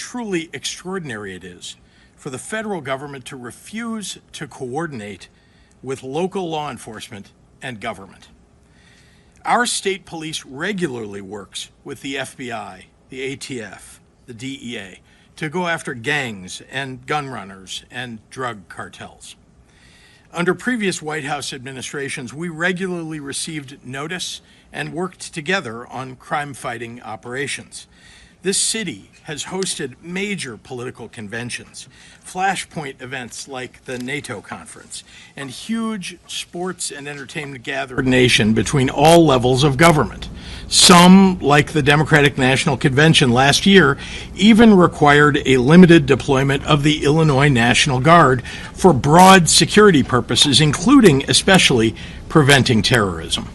truly extraordinary it is for the federal government to refuse to coordinate with local law enforcement and government. Our state police regularly works with the FBI, the ATF, the DEA to go after gangs and gun runners and drug cartels. Under previous White House administrations, we regularly received notice and worked together on crime-fighting operations. This city has hosted major political conventions, flashpoint events like the NATO conference, and huge sports and entertainment coordination between all levels of government. Some, like the Democratic National Convention last year, even required a limited deployment of the Illinois National Guard for broad security purposes, including especially preventing terrorism.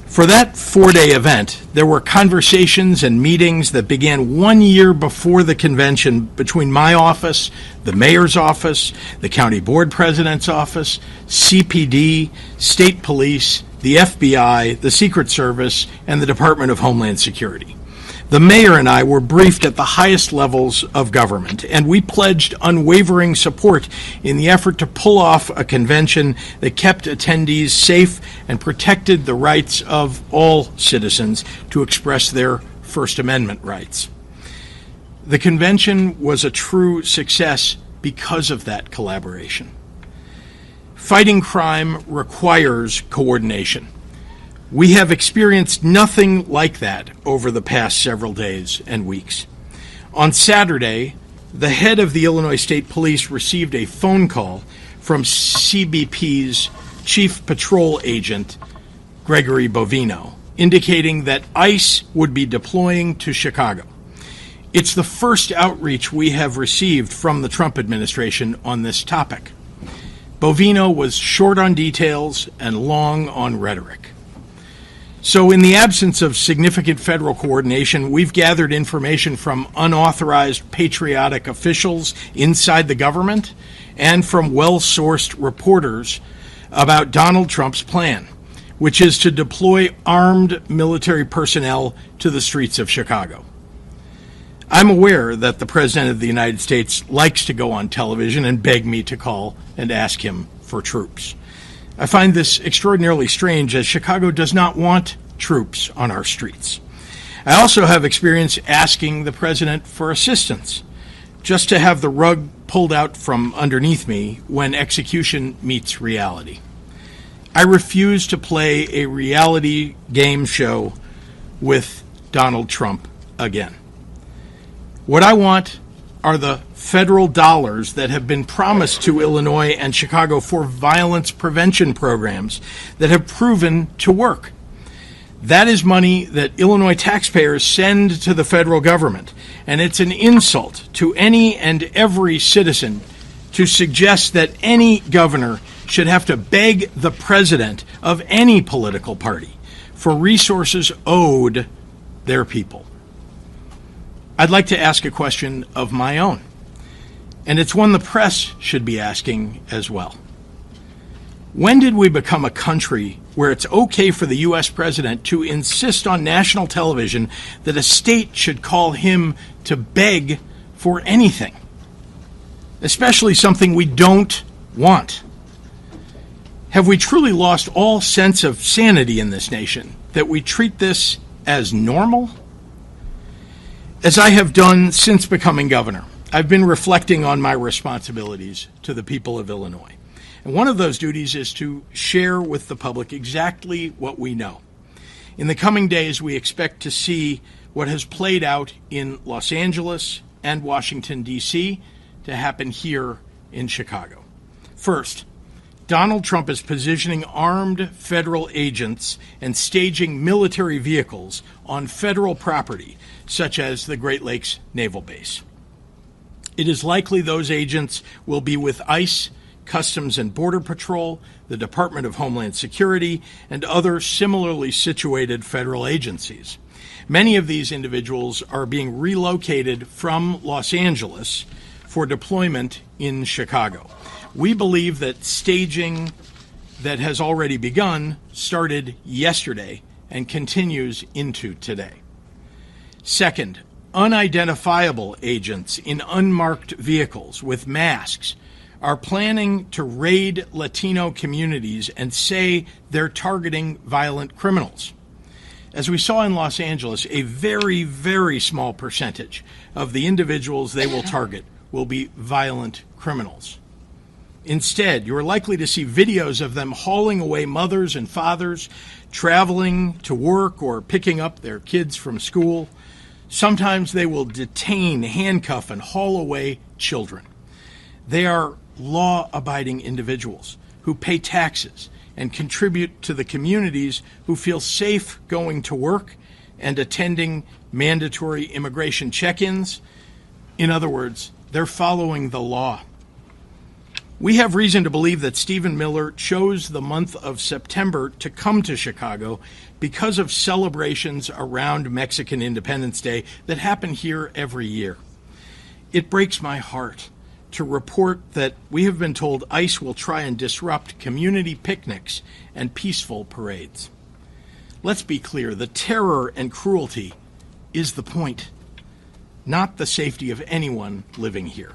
For that 4-day event, there were conversations and meetings that began 1 year before the convention between my office, the mayor's office, the county board president's office, CPD, state police, the FBI, the Secret Service, and the Department of Homeland Security. The mayor and I were briefed at the highest levels of government, and we pledged unwavering support in the effort to pull off a convention that kept attendees safe and protected the rights of all citizens to express their First Amendment rights. The convention was a true success because of that collaboration. Fighting crime requires coordination. We have experienced nothing like that over the past several days and weeks. On Saturday, the head of the Illinois State Police received a phone call from CBP's Chief Patrol Agent, Gregory Bovino, indicating that ICE would be deploying to Chicago. It's the first outreach we have received from the Trump administration on this topic. Bovino was short on details and long on rhetoric. So in the absence of significant federal coordination, we've gathered information from unauthorized patriotic officials inside the government and from well-sourced reporters about Donald Trump's plan, which is to deploy armed military personnel to the streets of Chicago. I'm aware that the President of the United States likes to go on television and beg me to call and ask him for troops. I find this extraordinarily strange, as Chicago does not want troops on our streets. I also have experience asking the president for assistance, just to have the rug pulled out from underneath me when execution meets reality. I refuse to play a reality game show with Donald Trump again. What I want are the federal dollars that have been promised to Illinois and Chicago for violence prevention programs that have proven to work. That is money that Illinois taxpayers send to the federal government, and it's an insult to any and every citizen to suggest that any governor should have to beg the president of any political party for resources owed their people. I'd like to ask a question of my own, and it's one the press should be asking as well. When did we become a country where it's okay for the U.S. president to insist on national television that a state should call him to beg for anything, especially something we don't want? Have we truly lost all sense of sanity in this nation, that we treat this as normal? As I have done since becoming governor, I've been reflecting on my responsibilities to the people of Illinois. And one of those duties is to share with the public exactly what we know. In the coming days, we expect to see what has played out in Los Angeles and Washington, D.C., to happen here in Chicago. First, Donald Trump is positioning armed federal agents and staging military vehicles on federal property, such as the Great Lakes Naval Base. It is likely those agents will be with ICE, Customs and Border Patrol, the Department of Homeland Security, and other similarly situated federal agencies. Many of these individuals are being relocated from Los Angeles for deployment in Chicago. We believe that staging that has already begun started yesterday and continues into today. Second, unidentifiable agents in unmarked vehicles with masks are planning to raid Latino communities and say they're targeting violent criminals. As we saw in Los Angeles, a very, very small percentage of the individuals they will target will be violent criminals. Instead, you're likely to see videos of them hauling away mothers and fathers, traveling to work or picking up their kids from school. Sometimes they will detain, handcuff, and haul away children. They are law-abiding individuals who pay taxes and contribute to the communities who feel safe going to work and attending mandatory immigration check-ins. In other words, they're following the law. We have reason to believe that Stephen Miller chose the month of September to come to Chicago because of celebrations around Mexican Independence Day that happen here every year. It breaks my heart to report that we have been told ICE will try and disrupt community picnics and peaceful parades. Let's be clear, the terror and cruelty is the point, not the safety of anyone living here.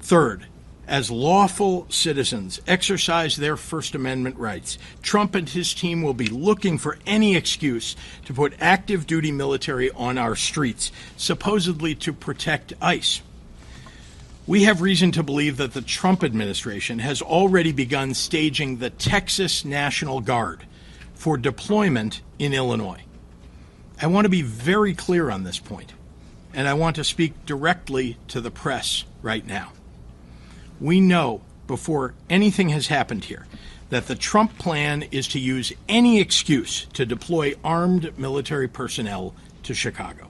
Third, as lawful citizens exercise their First Amendment rights, Trump and his team will be looking for any excuse to put active duty military on our streets, supposedly to protect ICE. We have reason to believe that the Trump administration has already begun staging the Texas National Guard for deployment in Illinois. I want to be very clear on this point, and I want to speak directly to the press right now. We know before anything has happened here that the Trump plan is to use any excuse to deploy armed military personnel to Chicago.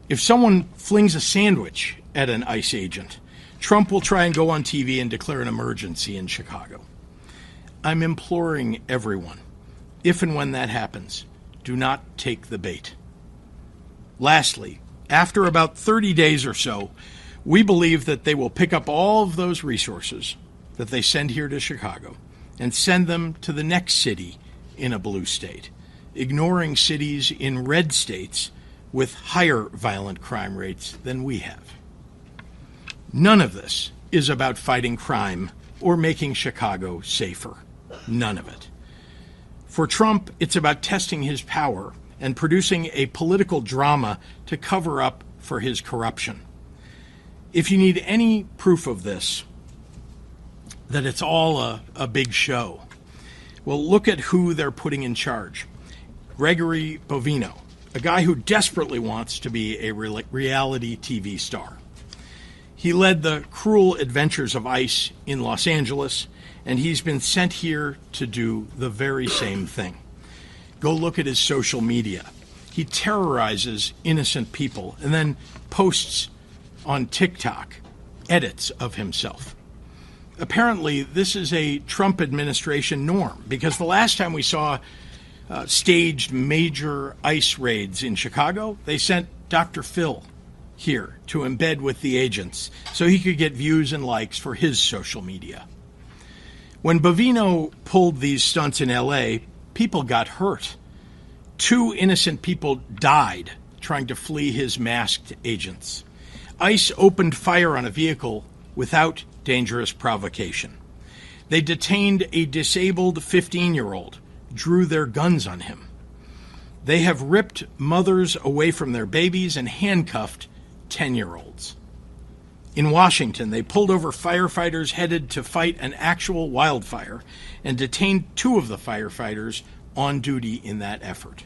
If someone flings a sandwich at an ICE agent, Trump will try and go on TV and declare an emergency in Chicago. I'm imploring everyone, if and when that happens, do not take the bait. Lastly, after about 30 days or so, we believe that they will pick up all of those resources that they send here to Chicago and send them to the next city in a blue state, ignoring cities in red states with higher violent crime rates than we have. None of this is about fighting crime or making Chicago safer. None of it. For Trump, it's about testing his power and producing a political drama to cover up for his corruption. If you need any proof of this, that it's all a big show, well, look at who they're putting in charge. Gregory Bovino, a guy who desperately wants to be a reality TV star. He led the cruel adventures of ICE in Los Angeles, and he's been sent here to do the very same thing. Go look at his social media. He terrorizes innocent people and then posts on TikTok edits of himself. Apparently, this is a Trump administration norm, because the last time we saw staged major ICE raids in Chicago, they sent Dr. Phil here to embed with the agents so he could get views and likes for his social media. When Bovino pulled these stunts in LA, people got hurt. 2 innocent people died trying to flee his masked agents. ICE opened fire on a vehicle without dangerous provocation. They detained a disabled 15-year-old, drew their guns on him. They have ripped mothers away from their babies and handcuffed 10-year-olds. In Washington, they pulled over firefighters headed to fight an actual wildfire and detained 2 of the firefighters on duty in that effort.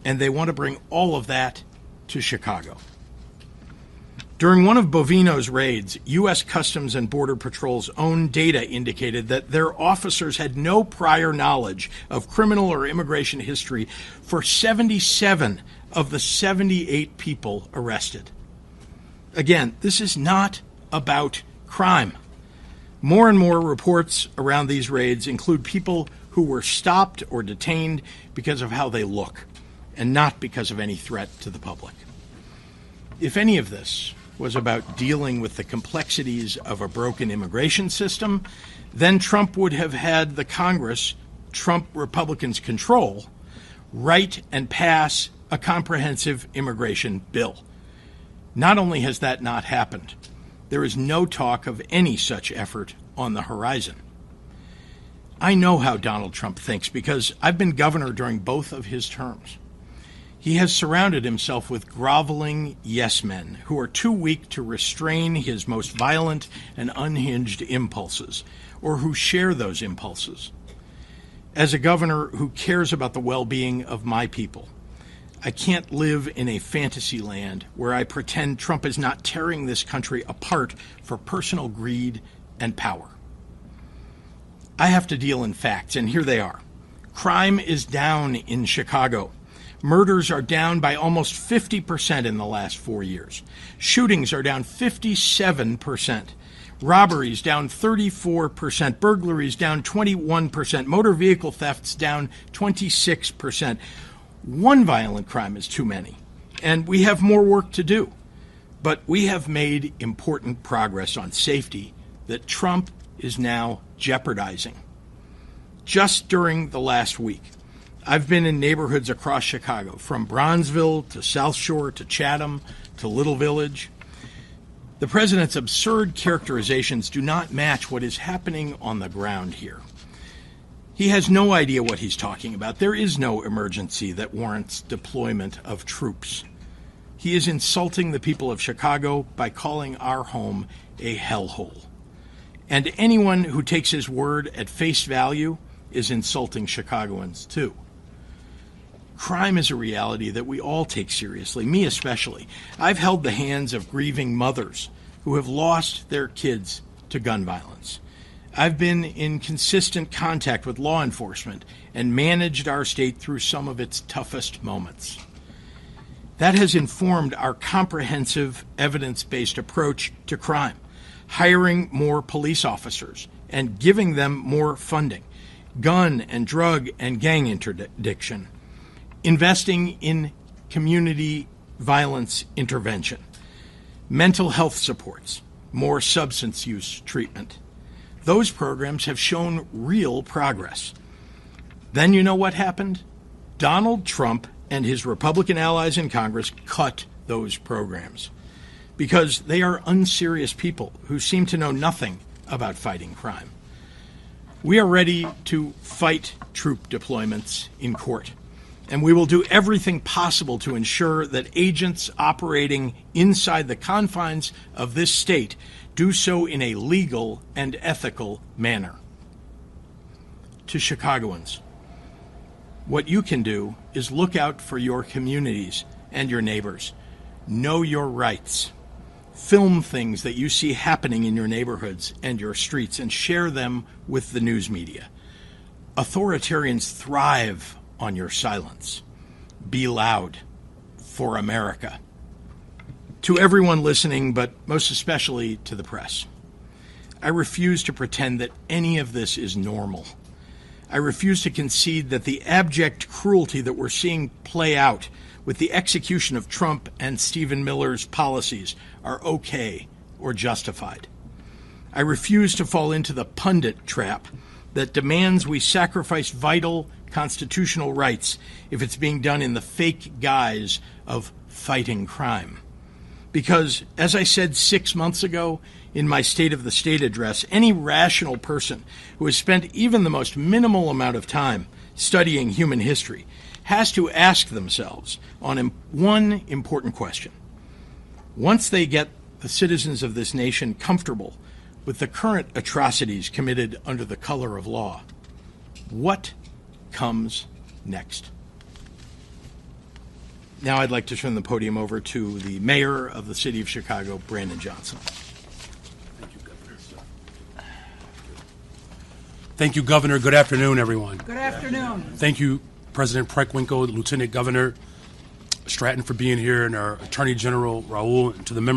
And they want to bring all of that to Chicago. During one of Bovino's raids, U.S. Customs and Border Patrol's own data indicated that their officers had no prior knowledge of criminal or immigration history for 77 of the 78 people arrested. Again, this is not about crime. More and more reports around these raids include people who were stopped or detained because of how they look, and not because of any threat to the public. If any of this was about dealing with the complexities of a broken immigration system, then Trump would have had the Congress Trump Republicans control write and pass a comprehensive immigration bill. Not only has that not happened, there is no talk of any such effort on the horizon. I know how Donald Trump thinks because I've been governor during both of his terms. He has surrounded himself with groveling yes men who are too weak to restrain his most violent and unhinged impulses, or who share those impulses. As a governor who cares about the well-being of my people, I can't live in a fantasy land where I pretend Trump is not tearing this country apart for personal greed and power. I have to deal in facts, and here they are. Crime is down in Chicago. Murders are down by almost 50% in the last 4 years. Shootings are down 57%. Robberies down 34%. Burglaries down 21%. Motor vehicle thefts down 26%. One violent crime is too many, and we have more work to do. But we have made important progress on safety that Trump is now jeopardizing. Just during the last week, I've been in neighborhoods across Chicago, from Bronzeville to South Shore to Chatham to Little Village. The president's absurd characterizations do not match what is happening on the ground here. He has no idea what he's talking about. There is no emergency that warrants deployment of troops. He is insulting the people of Chicago by calling our home a hellhole. And anyone who takes his word at face value is insulting Chicagoans too. Crime is a reality that we all take seriously, me especially. I've held the hands of grieving mothers who have lost their kids to gun violence. I've been in consistent contact with law enforcement and managed our state through some of its toughest moments. That has informed our comprehensive, evidence-based approach to crime, hiring more police officers and giving them more funding, gun and drug and gang interdiction, investing in community violence intervention, mental health supports, more substance use treatment. Those programs have shown real progress. Then you know what happened? Donald Trump and his Republican allies in Congress cut those programs because they are unserious people who seem to know nothing about fighting crime. We are ready to fight troop deployments in court, and we will do everything possible to ensure that agents operating inside the confines of this state do so in a legal and ethical manner. To Chicagoans, what you can do is look out for your communities and your neighbors. Know your rights. Film things that you see happening in your neighborhoods and your streets and share them with the news media. Authoritarians thrive on your silence. Be loud for America. To everyone listening, but most especially to the press, I refuse to pretend that any of this is normal. I refuse to concede that the abject cruelty that we're seeing play out with the execution of Trump and Stephen Miller's policies are okay or justified. I refuse to fall into the pundit trap that demands we sacrifice vital constitutional rights if it's being done in the fake guise of fighting crime. Because, as I said 6 months ago in my State of the State address, any rational person who has spent even the most minimal amount of time studying human history has to ask themselves on one important question. Once they get the citizens of this nation comfortable with the current atrocities committed under the color of law, what comes next? Now I'd like to turn the podium over to the mayor of the city of Chicago, Brandon Johnson. Thank you, Governor. Thank you, Governor. Good afternoon, everyone. Good afternoon. Thank you, President Preckwinkle, Lieutenant Governor Stratton, for being here, and our Attorney General Raul, and to the members